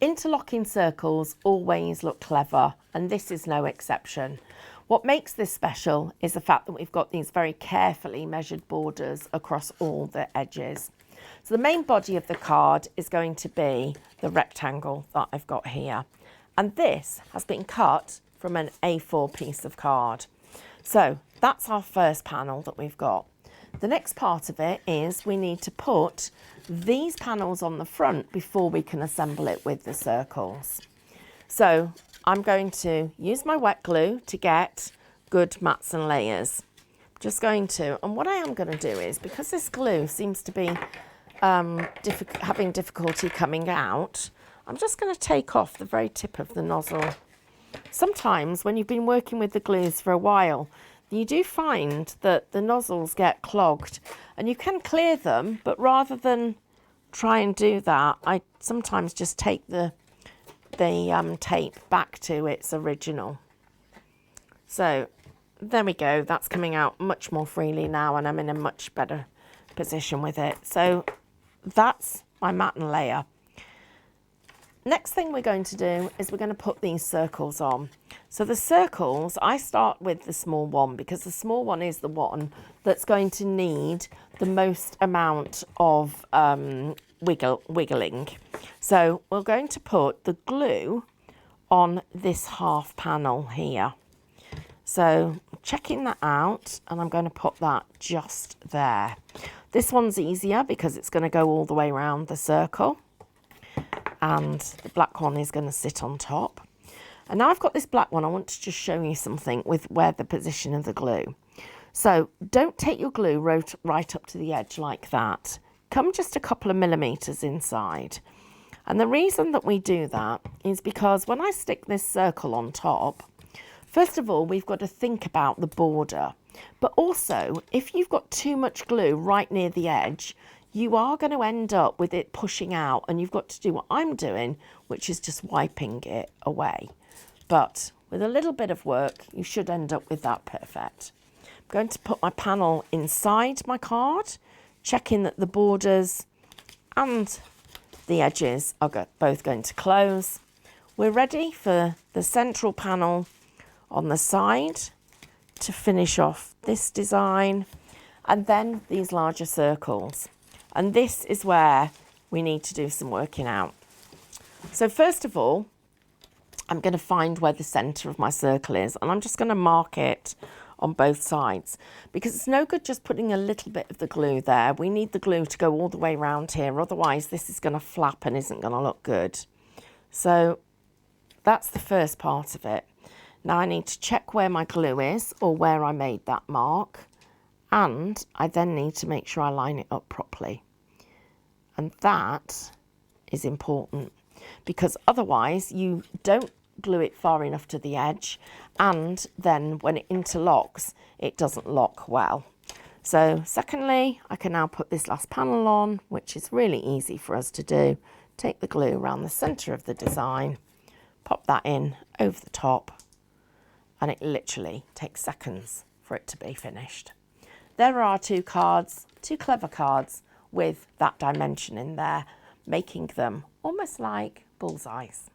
Interlocking circles always look clever, and this is no exception. What makes this special is the fact that we've got these very carefully measured borders across all the edges. So the main body of the card is going to be the rectangle that I've got here. And this has been cut from an A4 piece of card. So that's our first panel that we've got. The next part of it is we need to put these panels on the front before we can assemble it with the circles. So I'm going to use my wet glue to get good mats and layers. Just going to, and what I am going to do is, because this glue seems to be having difficulty coming out, I'm just going to take off the very tip of the nozzle. Sometimes when you've been working with the glues for a while, you do find that the nozzles get clogged, and you can clear them, but rather than try and do that, I sometimes just take the tape back to its original. So there we go, that's coming out much more freely now, and I'm in a much better position with it. So that's my mat and layer. Next thing we're going to do is we're going to put these circles on. So the circles, I start with the small one because the small one is the one that's going to need the most amount of wiggling. So we're going to put the glue on this half panel here. So checking that out, and I'm going to put that just there. This one's easier because it's going to go all the way around the circle, and the black one is going to sit on top. And now I've got this black one, I want to just show you something with where the position of the glue. So don't take your glue right up to the edge like that. Come just a couple of millimeters inside. And the reason that we do that is because when I stick this circle on top, first of all, we've got to think about the border. But also, if you've got too much glue right near the edge, you are going to end up with it pushing out, and you've got to do what I'm doing, which is just wiping it away. But with a little bit of work, you should end up with that perfect. I'm going to put my panel inside my card, checking that the borders and the edges are both going to close. We're ready for the central panel on the side to finish off this design, and then these larger circles. And this is where we need to do some working out. So first of all, I'm going to find where the centre of my circle is, and I'm just going to mark it on both sides, because it's no good just putting a little bit of the glue there. We need the glue to go all the way around here, otherwise this is going to flap and isn't going to look good. So that's the first part of it. Now I need to check where my glue is, or where I made that mark, and I then need to make sure I line it up properly. And that is important, because otherwise you don't glue it far enough to the edge, and then when it interlocks, it doesn't lock well. So secondly, I can now put this last panel on, which is really easy for us to do. Take the glue around the centre of the design, pop that in over the top, and it literally takes seconds for it to be finished. There are our two cards, two clever cards with that dimension in there, making them almost like bullseyes.